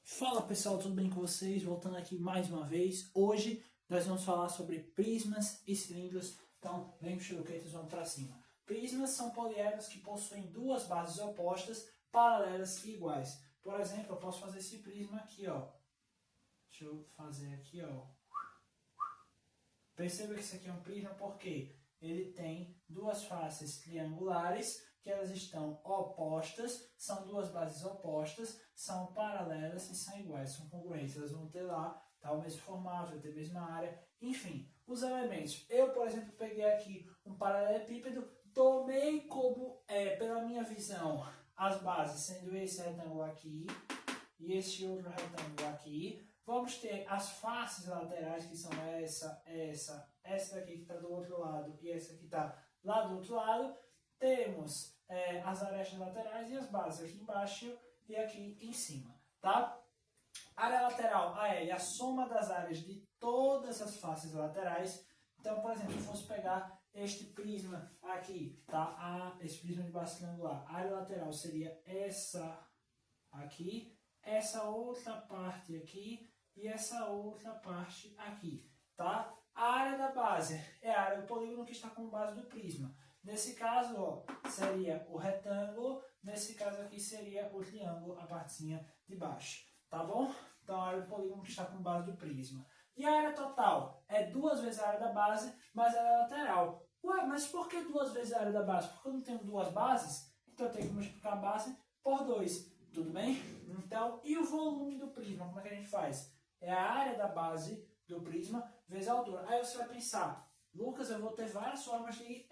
Fala pessoal, tudo bem com vocês? Voltando aqui mais uma vez. Hoje nós vamos falar sobre prismas e cilindros. Então, vem pro churuquetas, vamos para cima. Prismas são poliedros que possuem duas bases opostas, paralelas e iguais. Por exemplo, eu posso fazer esse prisma aqui, ó. Deixa eu fazer aqui, ó. Perceba que isso aqui é um prisma porque ele tem duas faces triangulares, que elas estão opostas, são duas bases opostas, são paralelas e são iguais, são congruentes. Elas vão ter lá o mesmo formato, vai ter a mesma área, enfim, os elementos. Eu, por exemplo, peguei aqui um paralelepípedo, tomei como, pela minha visão, as bases, sendo esse retângulo aqui e este outro retângulo aqui. Vamos ter as faces laterais, que são essa daqui que está do outro lado e essa que está lá do outro lado. Temos as arestas laterais e as bases aqui embaixo e aqui em cima, tá? Área lateral, AL, a soma das áreas de todas as faces laterais. Então, por exemplo, se eu fosse pegar este prisma aqui, tá? Esse prisma de base triangular, a área lateral seria essa aqui, essa outra parte aqui e essa outra parte aqui, tá? A área da base é a área do polígono que está como base do prisma. Nesse caso, ó, seria o retângulo, nesse caso aqui seria o triângulo, a partezinha de baixo, tá bom? Então, a área do polígono que está como base do prisma. E a área total é duas vezes a área da base, mais a área lateral. Ué, mas por que duas vezes a área da base? Porque eu não tenho duas bases, então eu tenho que multiplicar a base por 2, tudo bem? Então, e o volume do prisma, como é que a gente faz? É a área da base do prisma vezes a altura. Aí você vai pensar, Lucas, eu vou ter várias formas de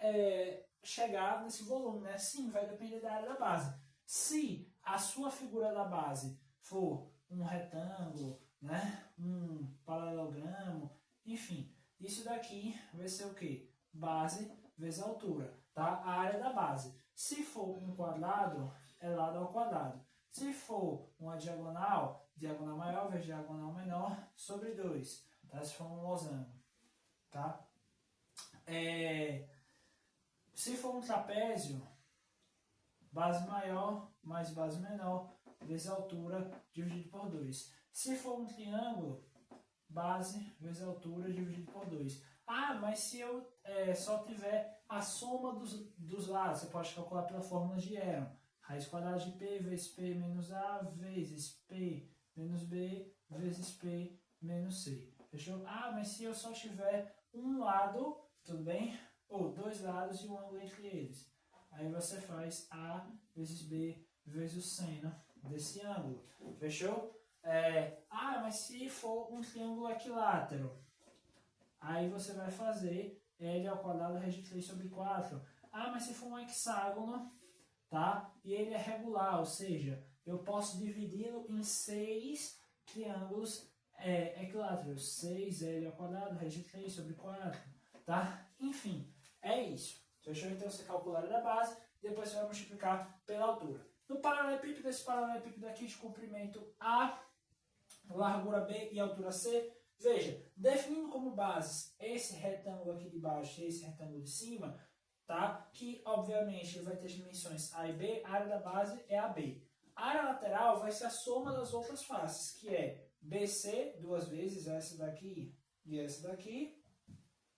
chegar nesse volume, né? Sim, vai depender da área da base. Se a sua figura da base for um retângulo, né? Um paralelogramo, enfim, isso daqui vai ser o quê? Base vezes altura, tá? A área da base. Se for um quadrado, é lado ao quadrado. Se for uma diagonal, diagonal maior vezes diagonal menor sobre 2, tá? Se for um losango, tá? Se for um trapézio, base maior mais base menor vezes altura dividido por 2. Se for um triângulo, base vezes altura dividido por 2. Ah, mas se eu só tiver a soma dos lados, você pode calcular pela fórmula de Heron. Raiz quadrada de P vezes P menos A vezes P menos B vezes P menos C. Fechou? Ah, mas se eu só tiver um lado, tudo bem? Ou dois lados e um ângulo entre eles. Aí você faz A vezes B vezes o seno desse ângulo. Fechou? Mas se for um triângulo equilátero, aí você vai fazer L ao quadrado raiz de 3 sobre 4. Ah, mas se for um hexágono, tá? E ele é regular, ou seja, eu posso dividi-lo em 6 triângulos equiláteros. 6L ao quadrado raiz de 3 sobre 4, tá? Enfim, é isso. Fechou? Então você calcula a área da base, depois você vai multiplicar pela altura. No paralelepípedo, esse paralelepípedo aqui de comprimento A, largura B e altura C, veja, definindo como bases esse retângulo aqui de baixo e esse retângulo de cima, tá? Que obviamente ele vai ter dimensões A e B, a área da base é AB. A área lateral vai ser a soma das outras faces, que é BC duas vezes, essa daqui e essa daqui,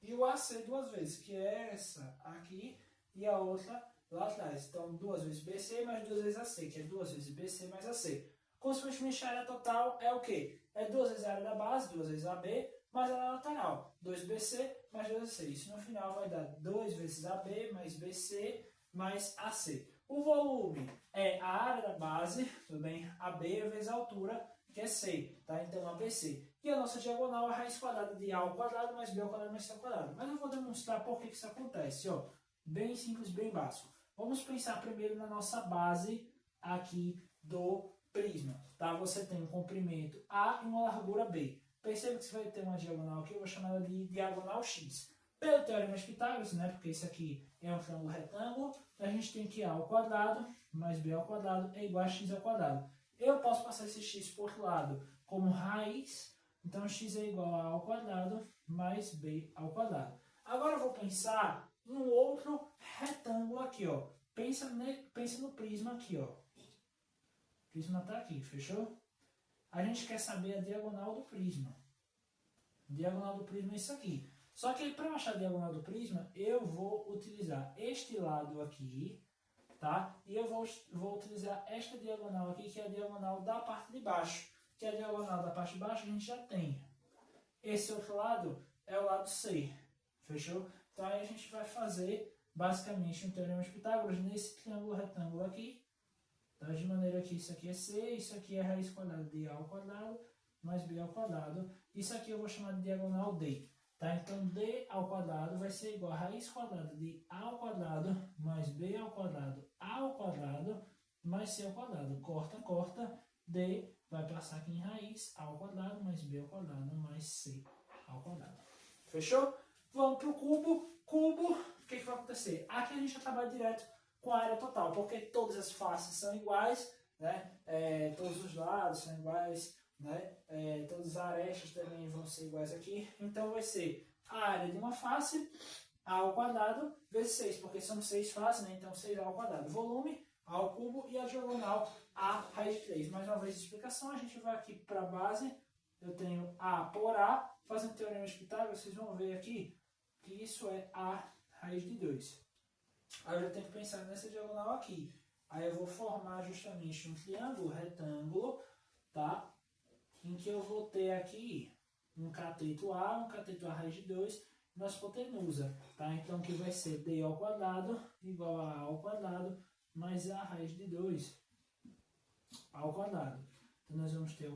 e o AC duas vezes, que é essa aqui e a outra lá atrás. Então, duas vezes BC mais duas vezes AC, que é duas vezes BC mais AC. Consequentemente, a área total é o quê? É duas vezes a área da base, duas vezes AB, mais a área lateral. 2BC mais 2AC. Isso no final vai dar 2 vezes AB mais BC mais AC. O volume é a área da base, tudo bem? AB vezes a altura, que é C, tá? Então, ABC. E a nossa diagonal é a raiz quadrada de A ao quadrado mais B ao quadrado mais C ao quadrado. Mas eu vou demonstrar por que isso acontece, ó. Bem simples, bem básico. Vamos pensar primeiro na nossa base aqui do prisma, tá? Você tem um comprimento A e uma largura B. Perceba que você vai ter uma diagonal aqui, eu vou chamar ela de diagonal X. Pelo teorema de Pitágoras, né, porque isso aqui é um triângulo retângulo, a gente tem que A ao quadrado mais B ao quadrado é igual a X ao quadrado. Eu posso passar esse X por outro lado como raiz, então X é igual a A ao quadrado mais B ao quadrado. Agora eu vou pensar em um outro retângulo aqui, ó. Pensa no prisma aqui, ó. O prisma está aqui, fechou? a gente quer saber a diagonal do prisma. Diagonal do prisma é isso aqui. Só que para eu achar a diagonal do prisma, eu vou utilizar este lado aqui, tá? E eu vou utilizar esta diagonal aqui, que é a diagonal da parte de baixo. Que é a diagonal da parte de baixo a gente já tem. Esse outro lado é o lado C. Fechou? Então aí a gente vai fazer basicamente um teorema de Pitágoras nesse triângulo retângulo aqui. Tá? De maneira que isso aqui é C, isso aqui é raiz quadrada de A ao quadrado mais B ao quadrado. Isso aqui eu vou chamar de diagonal D. Tá? Então D ao quadrado vai ser igual a raiz quadrada de A ao quadrado mais B ao quadrado mais C ao quadrado. Corta, corta. D vai passar aqui em raiz A ao quadrado mais B ao quadrado mais C ao quadrado. Fechou? Vamos para o cubo. Cubo, o que vai acontecer? Aqui a gente já trabalha direto com a área total, porque todas as faces são iguais, né? Todos os lados são iguais, né? Todas as arestas também vão ser iguais aqui. Então vai ser a área de uma face, A ao quadrado, vezes 6, porque são 6 faces, né? Então 6A ao quadrado. Volume, A ao cubo, e a diagonal, A raiz de 3. Mais uma vez de explicação, a gente vai aqui para a base. Eu tenho A por A, fazendo teorema de Pitágoras, vocês vão ver aqui que isso é A raiz de 2. Aí eu tenho que pensar nessa diagonal aqui. Aí eu vou formar justamente um triângulo retângulo, tá? Em que eu vou ter aqui um cateto A raiz de 2, nossa hipotenusa, tá? Então que vai ser D ao quadrado igual a ao quadrado mais A raiz de 2 ao quadrado. Então nós vamos ter